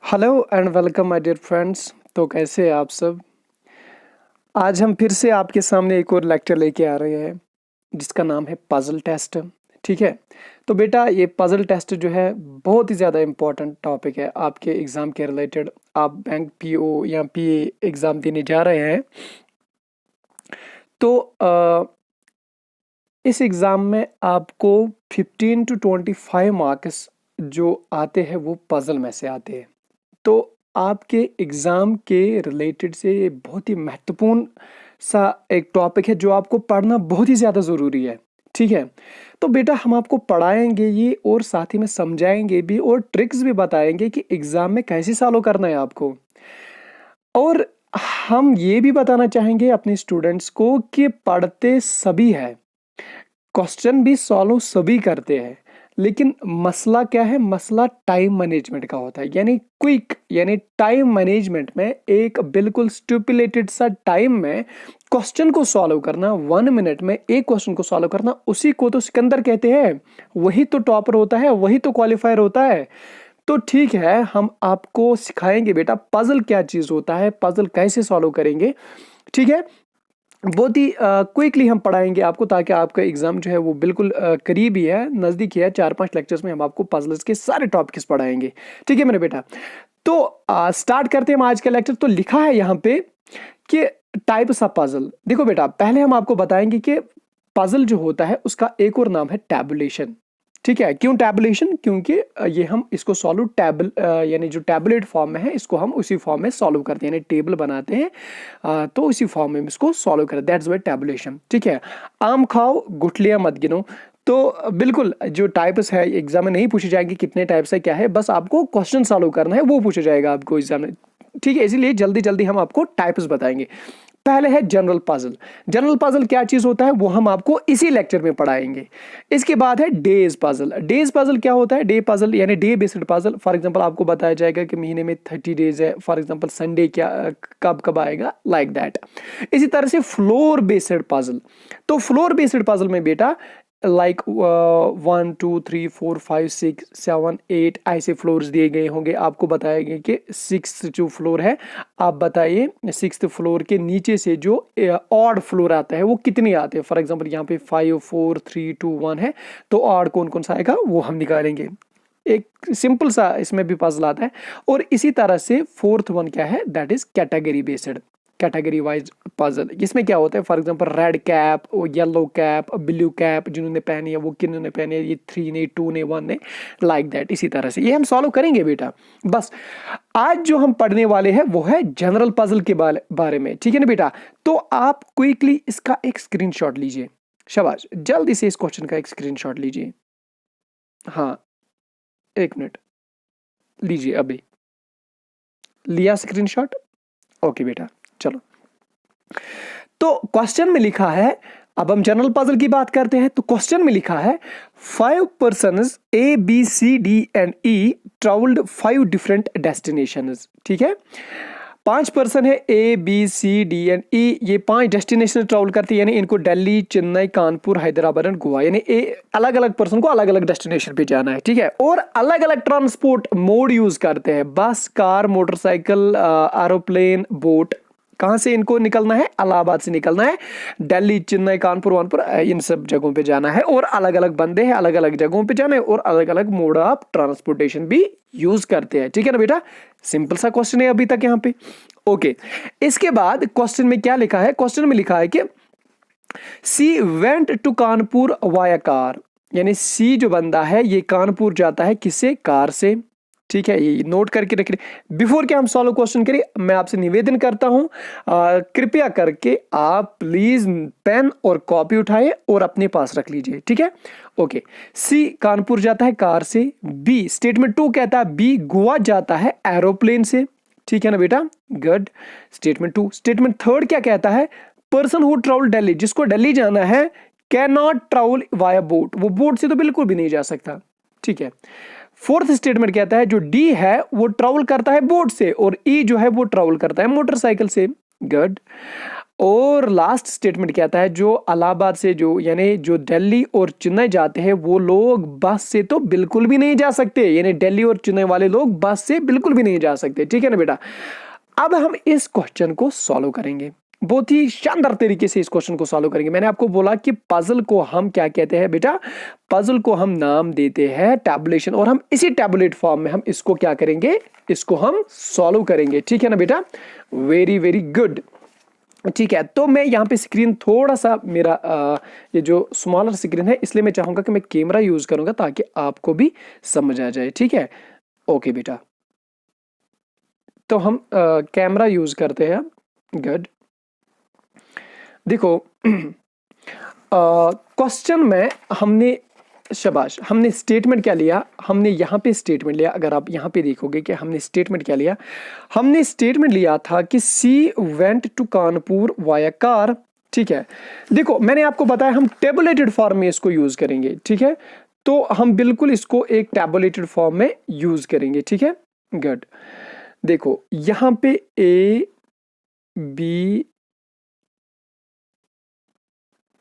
Hello and welcome my dear friends. तो कैसे हैं आप सब। आज हम फिर से आपके सामने एक और लेक्चर लेके आ रहे हैं जिसका नाम है पजल टेस्ट। ठीक है। तो बेटा ये पजल टेस्ट जो है बहुत ही ज़्यादा इम्पोर्टेंट टॉपिक है आपके एग्ज़ाम के रिलेटेड। आप बैंक पीओ या पीए एग्ज़ाम देने जा रहे हैं तो इस एग्ज़ाम में आपको 15 to 25 मार्क्स जो आते हैं वो पजल में से आते हैं। तो आपके एग्ज़ाम के रिलेटेड से ये बहुत ही महत्वपूर्ण सा एक टॉपिक है जो आपको पढ़ना बहुत ही ज़्यादा ज़रूरी है। ठीक है। तो बेटा हम आपको पढ़ाएंगे ये और साथ ही में समझाएंगे भी और ट्रिक्स भी बताएंगे कि एग्ज़ाम में कैसे सॉल्व करना है आपको। और हम ये भी बताना चाहेंगे अपने स्टूडेंट्स को कि पढ़ते सभी है, क्वेश्चन भी सॉल्व सभी करते हैं, लेकिन मसला क्या है, मसला टाइम मैनेजमेंट का होता है। यानी क्विक यानी टाइम मैनेजमेंट में एक बिल्कुल स्टिपुलेटेड सा टाइम में क्वेश्चन को सॉल्व करना, 1 मिनट में एक क्वेश्चन को सॉल्व करना, उसी को तो सिकंदर कहते हैं। वही तो टॉपर होता है, वही तो क्वालिफायर होता है। तो ठीक है, हम आपको सिखाएंगे बेटा पजल क्या चीज होता है, पजल कैसे सॉल्व करेंगे। ठीक है। बहुत ही क्विकली हम पढ़ाएंगे आपको ताकि आपका एग्जाम जो है वो बिल्कुल करीब ही है, नज़दीक ही है। 4-5 लेक्चर्स में हम आपको पजल्स के सारे टॉपिक्स पढ़ाएंगे। ठीक है मेरे बेटा। तो स्टार्ट करते हैं हम आज का लेक्चर। तो लिखा है यहाँ पे कि टाइप्स ऑफ पजल। देखो बेटा पहले हम आपको बताएंगे कि पजल जो होता है उसका एक और नाम है टैबुलेशन। ठीक है। क्यों टैबुलेशन? क्योंकि ये हम इसको सॉल्व टैबल यानी जो टैबुलेट फॉर्म में है इसको हम उसी फॉर्म में सॉल्व करते हैं, यानी टेबल बनाते हैं तो उसी फॉर्म में इसको सॉल्व करते हैं। That's why tabulation. ठीक है। आम खाओ गुठलियां मत गिनो। तो बिल्कुल जो टाइप्स है एग्जाम में नहीं पूछे जाएंगे कितने टाइप्स है क्या है, बस आपको क्वेश्चन सॉल्व करना है, वो पूछा जाएगा आपको एग्जाम में। ठीक है। इसीलिए जल्दी जल्दी हम आपको टाइप्स बताएंगे। पहले है जनरल पजल। जनरल पजल क्या चीज होता है वो हम आपको इसी लेक्चर में पढ़ाएंगे। इसके बाद है डेज पजल। डेज पजल क्या होता है? डे पजल यानी day based puzzle. For example आपको बताया जाएगा कि महीने में 30 डेज है, फॉर एग्जांपल संडे क्या कब कब आएगा, लाइक दैट। इसी तरह से फ्लोर बेस्ड पजल। तो फ्लोर बेस्ड पजल में बेटा लाइक 1 2 3 4 5 6 7 8 ऐसे फ्लोर्स दिए गए होंगे। आपको बताएंगे कि 6th जो फ्लोर है, आप बताइए 6th फ्लोर के नीचे से जो ऑड फ्लोर आता है वो कितने आते हैं। फॉर एग्जांपल यहाँ पे 5 4 3 2 1 है, तो ऑड कौन कौन सा आएगा वो हम निकालेंगे। एक सिंपल सा इसमें भी पजल आता है। और इसी तरह से 4th वन क्या है, that is category based, category wise puzzle. इसमें क्या होता है, for example red cap, yellow cap, blue cap जिन्होंने पहनी है वो किन्होंने पहनी है, ये 3 ने 2 ने 1 ने, लाइक दैट। इसी तरह से ये हम सॉल्व करेंगे बेटा। बस आज जो हम पढ़ने वाले हैं वो है जनरल पजल के बारे में। ठीक है ना बेटा। तो आप क्विकली इसका एक स्क्रीनशॉट लीजिए। शाबाश, जल्दी से इस क्वेश्चन का एक स्क्रीनशॉट लीजिए। हाँ 1 मिनट लीजिए, अभी लिया स्क्रीनशॉट? ओके बेटा चलो। तो क्वेश्चन में लिखा है, अब हम जनरल पजल की बात करते हैं। तो क्वेश्चन में लिखा है 5 persons A B C D and E travelled 5 different destinations. ठीक है। 5 पर्सन है A B C D and E, ये 5 डेस्टिनेशन ट्रेवल करते हैं, यानी इनको दिल्ली, चेन्नई, कानपुर, हैदराबाद एंड गोवा, यानी अलग अलग पर्सन को अलग अलग डेस्टिनेशन पे जाना है। ठीक है। और अलग अलग ट्रांसपोर्ट मोड यूज करते हैं, बस, कार, मोटरसाइकिल, एरोप्लेन, बोट। कहां से इनको निकलना है? इलाहाबाद से निकलना है, दिल्ली, चेन्नई, कानपुर, वानपुर, इन सब जगहों पे जाना है। और अलग अलग बंदे हैं, अलग अलग जगहों पे जाना है और अलग अलग मोड ऑफ ट्रांसपोर्टेशन भी यूज करते हैं। ठीक है ना बेटा। सिंपल सा क्वेश्चन है अभी तक यहाँ पे। ओके। इसके बाद क्वेश्चन में क्या लिखा है? क्वेश्चन में लिखा है कि C went to Kanpur via car, यानी सी जो बंदा है ये कानपुर जाता है किससे? कार से। ठीक है, ये नोट करके रख रहे। बिफोर के हम सॉल्व क्वेश्चन करें, मैं आपसे निवेदन करता हूं कृपया करके आप प्लीज पेन और कॉपी उठाए और अपने पास रख लीजिए। ठीक है। ओके। सी कानपुर जाता है कार से। बी स्टेटमेंट 2 कहता है बी गोवा जाता है एरोप्लेन से। ठीक है ना बेटा, गुड। स्टेटमेंट 2। स्टेटमेंट 3 क्या कहता है? पर्सन हु ट्रेवल दिल्ली, जिसको दिल्ली जाना है, can not travel via boat, वो बोट से तो बिल्कुल भी नहीं जा सकता। ठीक है। 4th स्टेटमेंट कहता है जो डी है वो ट्रेवल करता है बोट से और ई जो है वो ट्रेवल करता है मोटरसाइकिल से। गुड। और लास्ट स्टेटमेंट कहता है जो इलाहाबाद से जो यानी जो दिल्ली और चेन्नई जाते हैं वो लोग बस से तो बिल्कुल भी नहीं जा सकते, यानी दिल्ली और चेन्नई वाले लोग बस से बिल्कुल भी नहीं जा सकते। ठीक है ना बेटा। अब हम इस क्वेश्चन को सॉल्व करेंगे, बहुत ही शानदार तरीके से इस क्वेश्चन को सॉल्व करेंगे। मैंने आपको बोला कि पजल को हम क्या कहते हैं बेटा, पजल को हम नाम देते हैं टैबुलेशन, और हम इसी टैबुलेट फॉर्म में हम इसको क्या करेंगे, इसको हम सॉल्व करेंगे। ठीक है ना बेटा, वेरी वेरी गुड। ठीक है, तो मैं यहाँ पे स्क्रीन थोड़ा सा मेरा ये जो स्मॉलर स्क्रीन है इसलिए मैं चाहूंगा कि मैं कैमरा यूज करूंगा ताकि आपको भी समझ आ जाए। ठीक है, ओके बेटा, तो हम कैमरा यूज करते हैं। गुड। देखो क्वेश्चन में हमने, शाबाश, हमने स्टेटमेंट क्या लिया, हमने यहाँ पे स्टेटमेंट लिया। अगर आप यहाँ पे देखोगे कि हमने स्टेटमेंट क्या लिया, हमने स्टेटमेंट लिया था कि C went to Kanpur via car. ठीक है, देखो मैंने आपको बताया हम टेबुलेटेड फॉर्म में इसको यूज करेंगे। ठीक है, तो हम बिल्कुल इसको एक टेबुलेटेड फॉर्म में यूज करेंगे। ठीक है, गुड। देखो यहाँ पे ए बी,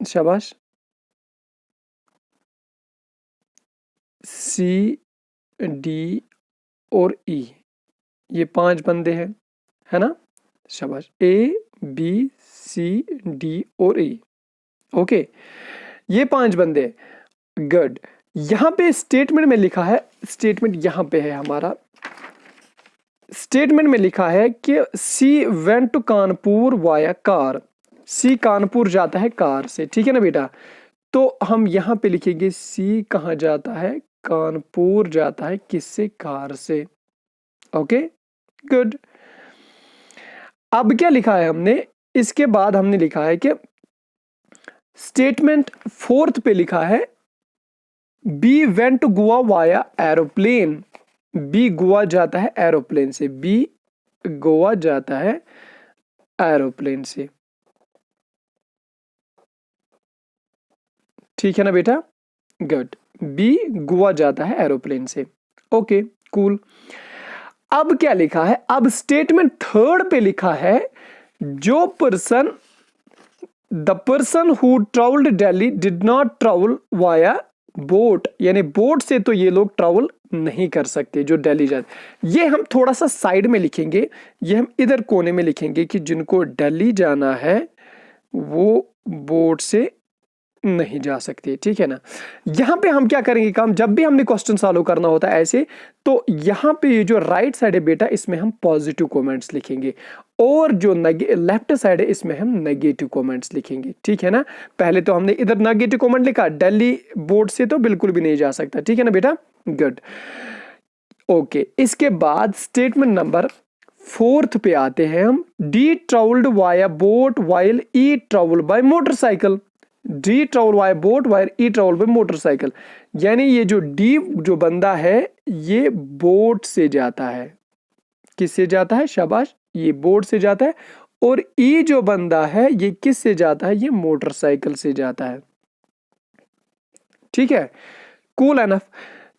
शाबाश, सी डी और ई, ये 5 बंदे हैं, है ना, शाबाश, ए बी सी डी और ई। ओके, ये 5 बंदे। गुड। यहां पे स्टेटमेंट में लिखा है, स्टेटमेंट यहां पे है हमारा, स्टेटमेंट में लिखा है कि C went to Kanpur via car, C Kanpur जाता है कार से। ठीक है ना बेटा, तो हम यहां पे लिखेंगे सी कहां जाता है, कानपुर जाता है किससे, कार से। Okay, good. अब क्या लिखा है हमने, इसके बाद हमने लिखा है कि स्टेटमेंट फोर्थ पे लिखा है B went to Goa via aeroplane, B Goa जाता है एरोप्लेन से, बी गोवा जाता है एरोप्लेन से। ठीक है ना बेटा, गुड, बी गोवा जाता है एरोप्लेन से। Okay, cool. अब क्या लिखा है, अब स्टेटमेंट थर्ड पे लिखा है जो person, the person who travelled Delhi did not travel via boat, यानी बोट से तो ये लोग ट्रेवल नहीं कर सकते जो दिल्ली जाते। ये हम थोड़ा सा साइड में लिखेंगे, ये हम इधर कोने में लिखेंगे कि जिनको दिल्ली जाना है वो बोट से नहीं जा सकते। ठीक है ना, यहां पे हम क्या करेंगे काम, जब भी हमने क्वेश्चन सॉल्व करना होता है ऐसे, तो यहां पे ये जो राइट साइड है बेटा इसमें हम पॉजिटिव कमेंट्स लिखेंगे, और जो लेफ्ट साइड है इसमें हम नेगेटिव कमेंट्स लिखेंगे। ठीक है ना, पहले तो हमने इधर नेगेटिव कमेंट लिखा, दिल्ली बोर्ड से तो बिल्कुल भी नहीं जा सकता। ठीक है ना बेटा, गुड। ओके, इसके बाद स्टेटमेंट नंबर फोर्थ पे आते हैं हम, D travelled via boat while E travel by motorcycle, D travel via boat while E travel by motorcycle, यानी ये जो डी जो बंदा है ये बोट से जाता है, किससे जाता है, शाबाश, ये बोट से जाता है, और ई जो बंदा है ये किससे जाता है, ये मोटरसाइकिल से जाता है। ठीक है, कूल एनफ।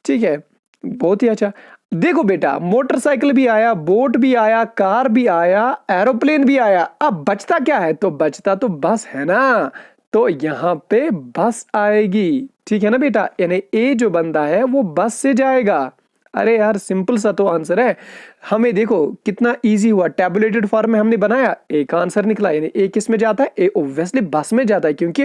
ठीक है, बहुत ही अच्छा। देखो बेटा, मोटरसाइकिल भी आया, बोट भी आया, कार भी आया, एरोप्लेन भी आया, अब बचता क्या है, तो बचता तो बस है ना, तो यहां पे बस आएगी। ठीक है ना बेटा, यानी ए जो बंदा है वो बस से जाएगा। अरे यार सिंपल सा तो आंसर है। हमें देखो कितना इजी हुआ, टैबुलेटेड फॉर्म में हमने बनाया, एक आंसर निकला, यानी ए किस में जाता है, ए ऑब्वियसली बस में जाता है, क्योंकि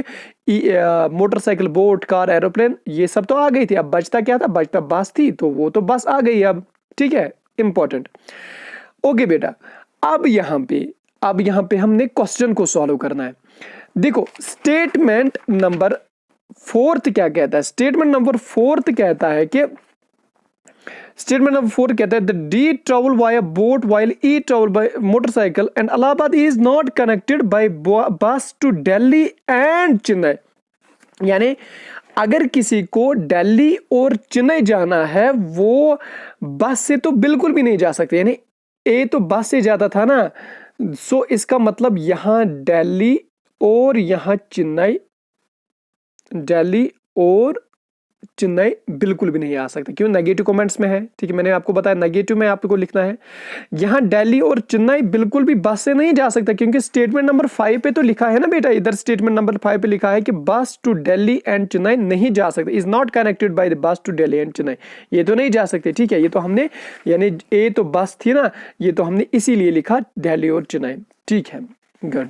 मोटरसाइकिल, बोट, कार, एरोप्लेन ये सब तो आ गई थी, अब बचता क्या था, बचता बस थी, तो वो तो बस आ गई अब। ठीक है, इंपॉर्टेंट। ओके बेटा, अब यहां पे हमने क्वेश्चन को सॉल्व करना है। देखो स्टेटमेंट नंबर फोर्थ क्या कहता है, स्टेटमेंट नंबर फोर्थ कहता है कि, स्टेटमेंट नंबर 4 कहता है the D travel via boat while E travel by motorcycle and Allahabad is not connected bye बस टू दिल्ली एंड चेन्नई, यानी अगर किसी को दिल्ली और चेन्नई जाना है वो बस से तो बिल्कुल भी नहीं जा सकते, यानी ए तो बस से जाता था ना, सो इसका मतलब यहां दिल्ली और यहां चेन्नई, दिल्ली और चेन्नई बिल्कुल भी नहीं आ सकता। क्यों? नेगेटिव कमेंट्स में है, ठीक है, मैंने आपको बताया नेगेटिव में आपको लिखना है। यहाँ दिल्ली और चेन्नई बिल्कुल भी बस से नहीं जा सकता, क्योंकि स्टेटमेंट नंबर 5 पे तो लिखा है ना बेटा, इधर स्टेटमेंट नंबर 5 पे लिखा है कि बस टू दिल्ली एंड चेन्नई नहीं जा सकते, is not connected by the bus to Delhi and Chennai, ये तो नहीं जा सकते, ठीक है। ये तो हमने यानी ए तो बस थी ना, ये तो हमने इसीलिए लिखा दिल्ली और चेन्नई, ठीक है, गुड।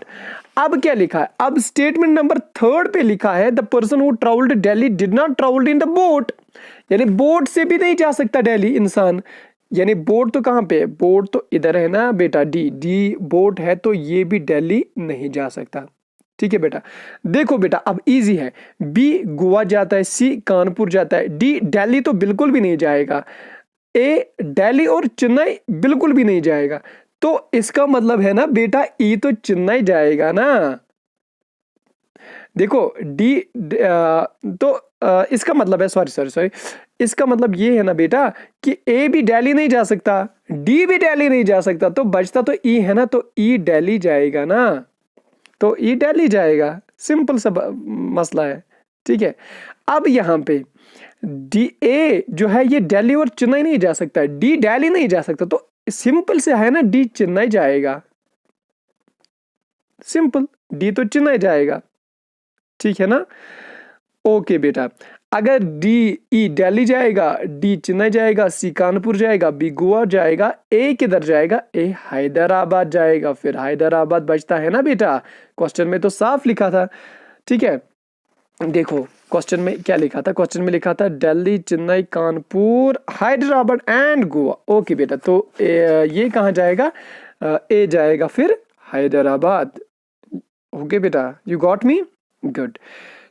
अब क्या लिखा है? अब स्टेटमेंट नंबर 3 पे लिखा है the person who travelled Delhi did not travelled in the boat, यानी बोट से भी नहीं जा सकता दिल्ली इंसान। यानी बोट तो कहां पे है? बोट तो इधर है ना बेटा, डी बोट है, तो ये भी दिल्ली नहीं जा सकता, ठीक है बेटा। देखो बेटा अब इजी है, बी गोवा जाता है, सी कानपुर जाता है, डी दिल्ली तो बिल्कुल भी नहीं जाएगा, ए दिल्ली और चेन्नई बिल्कुल भी नहीं जाएगा। तो इसका मतलब है ना बेटा, ई तो चेन्नई जाएगा ना। देखो डी इसका मतलब है, सॉरी, इसका मतलब ये है ना बेटा कि ए भी दिल्ली नहीं जा सकता, डी भी दिल्ली नहीं जा सकता, तो बचता तो ई है ना, तो ई दिल्ली जाएगा ना, तो ई दिल्ली जाएगा, सिंपल सा मसला है, ठीक है। अब यहां पे डी ए जो है ये दिल्ली और चेन्नई नहीं जा सकता, डी दिल्ली नहीं जा सकता, तो सिंपल से है ना, डी चेन्नई जाएगा, सिंपल, डी तो चेन्नई जाएगा, ठीक है ना। ओके बेटा, अगर डी ई दिल्ली जाएगा, डी चेन्नई जाएगा, सी कानपुर जाएगा, बी गोवा जाएगा, ए किधर जाएगा? ए हैदराबाद जाएगा। फिर हैदराबाद बचता है ना बेटा, क्वेश्चन में तो साफ लिखा था, ठीक है। देखो क्वेश्चन में क्या लिखा था, क्वेश्चन में लिखा था दिल्ली, चेन्नई, कानपुर, हैदराबाद एंड गोवा। ओके बेटा, तो ये कहाँ जाएगा? ए जाएगा, फिर हैदराबाद। ओके बेटा, यू गॉट मी, गुड।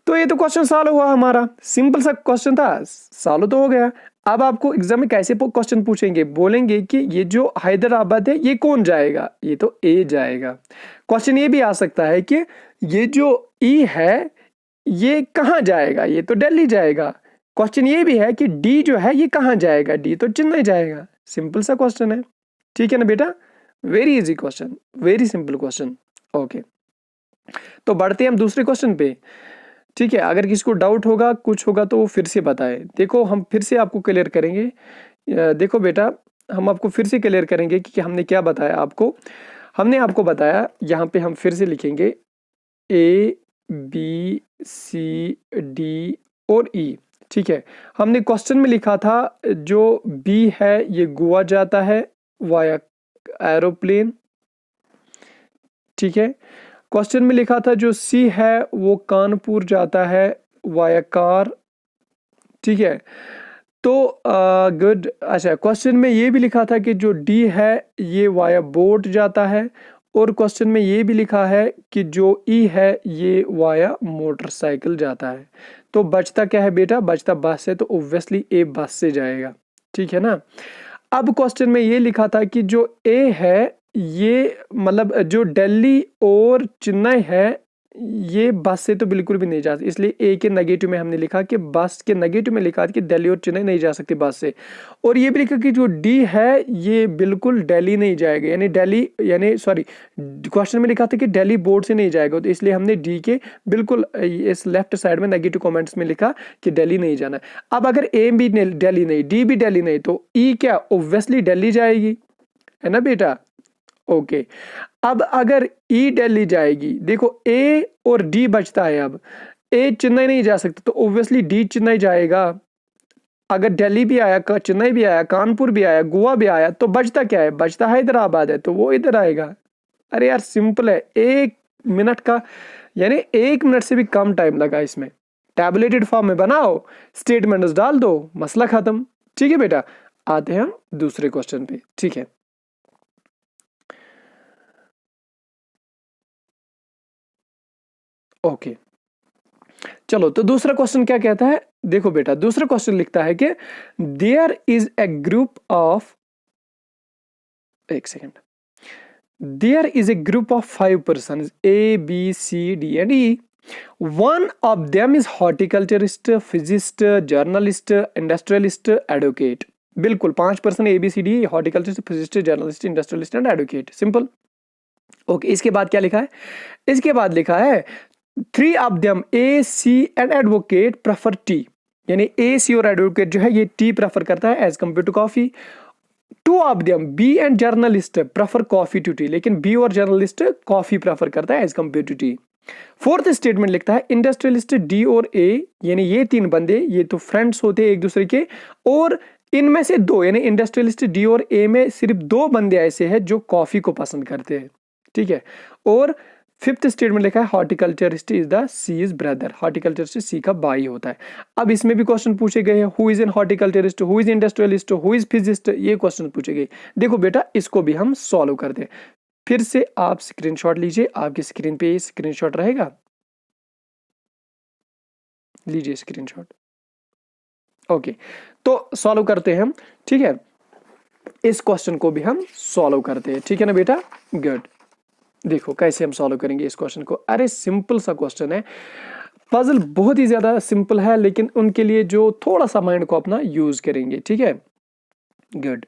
तो ये तो क्वेश्चन सॉल्व हुआ हमारा, सिंपल सा क्वेश्चन था, सॉल्व तो हो गया। अब आपको एग्जाम में कैसे क्वेश्चन पूछेंगे, बोलेंगे कि ये जो हैदराबाद है ये कौन जाएगा? ये तो ए जाएगा। क्वेश्चन ये भी आ सकता है कि ये जो ई है ये कहाँ जाएगा? ये तो दिल्ली जाएगा। क्वेश्चन ये भी है कि डी जो है ये कहाँ जाएगा? डी तो चेन्नई जाएगा। सिंपल सा क्वेश्चन है, ठीक है ना बेटा, very easy question, very simple question. Okay, तो बढ़ते हैं हम दूसरे क्वेश्चन पे, ठीक है। अगर किसी को डाउट होगा, कुछ होगा तो वो फिर से बताए। देखो हम फिर से आपको क्लियर करेंगे। देखो बेटा, हम आपको फिर से क्लियर करेंगे कि हमने क्या बताया आपको। हमने आपको बताया, यहाँ पे हम फिर से लिखेंगे ए बी सी डी और ई, ठीक है। हमने क्वेश्चन में लिखा था जो बी है ये गोवा जाता है वाया एरोप्लेन, ठीक है। क्वेश्चन में लिखा था जो सी है वो कानपुर जाता है वाया कार, ठीक है। तो गुड। अच्छा, क्वेश्चन में ये भी लिखा था कि जो डी है ये वाया बोट जाता है, और क्वेश्चन में ये भी लिखा है कि जो ई है ये वाया मोटरसाइकिल जाता है। तो बचता क्या है बेटा? बचता बस है, तो ऑब्वियसली ए बस से जाएगा, ठीक है ना। अब क्वेश्चन में ये लिखा था कि जो ए है ये मतलब जो दिल्ली और चेन्नई है ये बस से तो बिल्कुल भी नहीं जा सकती, इसलिए ए के नेगेटिव में हमने लिखा कि बस के नेगेटिव में लिखा कि दिल्ली और चेन्नई नहीं जा सकती बस से। और ये भी लिखा कि जो डी है ये बिल्कुल दिल्ली नहीं जाएगा, यानी दिल्ली यानी सॉरी क्वेश्चन में लिखा था कि दिल्ली बोर्ड से नहीं जाएगा, तो इसलिए हमने डी के बिल्कुल इस लेफ्ट साइड में नेगेटिव कमेंट्स में लिखा कि दिल्ली नहीं जाना है। अब अगर ए भी दिल्ली नहीं, डी भी दिल्ली नहीं, तो ई क्या ऑब्वियसली दिल्ली जाएगी, है ना बेटा। ओके, अब अगर ई दिल्ली जाएगी, देखो ए और डी बचता है, अब ए चेन्नई नहीं जा सकता, तो ऑब्वियसली डी चेन्नई जाएगा। अगर दिल्ली भी आया, चेन्नई भी आया, कानपुर भी आया, गोवा भी आया, तो बचता क्या है? बचता हैदराबाद है, तो वो इधर आएगा। अरे यार सिंपल है, 1 मिनट का यानी 1 मिनट से भी कम टाइम लगा इसमें। टैबुलेटेड फॉर्म में बनाओ, स्टेटमेंट्स डाल दो, मसला खत्म, ठीक है बेटा। आते हैं हम दूसरे क्वेश्चन पे, ठीक है। ओके, चलो तो दूसरा क्वेश्चन क्या कहता है, देखो बेटा दूसरा क्वेश्चन लिखता है कि there is a group of, एक second, there is a group of 5 person A B C D and E, one of them is horticulturist, physicist, journalist, industrialist, advocate। बिल्कुल 5% ABCD, horticulturist, physicist, journalist, industrialist and advocate, simple. Okay, इसके बाद क्या लिखा है? इसके बाद लिखा है 3 of them A C and advocate prefer tea, यानी ए, सी और एडवोकेट जो है ये टी प्रेफर करता है as compare to coffee. Two of them B and journalist prefer coffee to tea, लेकिन बी और जर्नलिस्ट कॉफी प्रेफर करता है as compare to tea. Fourth statement लिखता है इंडस्ट्रियलिस्ट डी और ए, यानी ये तीन बंदे ये तो फ्रेंड्स होते हैं एक दूसरे के, और इनमें से दो यानी इंडस्ट्रियलिस्ट डी और ए में सिर्फ दो बंदे ऐसे हैं जो कॉफी को पसंद करते हैं, ठीक है। और फिफ्थ स्टेटमेंट लिखा है horticulturist is the C's brother, horticulturist C का भाई होता है। अब इसमें भी क्वेश्चन पूछे गए हैं, who is an horticulturist, who is industrialist, who is physicist, ये क्वेश्चन पूछे गए। देखो बेटा इसको भी हम सॉल्व करते हैं। फिर से आप स्क्रीनशॉट लीजिए, आपकी स्क्रीन पे ये स्क्रीनशॉट रहेगा, लीजिए स्क्रीनशॉट। ओके, तो सॉल्व करते हैं हम, ठीक है। इस क्वेश्चन को भी हम सॉल्व करते हैं, ठीक है ना बेटा, गुड। देखो कैसे हम सॉल्व करेंगे इस क्वेश्चन को। अरे सिंपल सा क्वेश्चन है, पजल बहुत ही ज्यादा सिंपल है, लेकिन उनके लिए जो थोड़ा सा माइंड को अपना यूज करेंगे, ठीक है, गुड।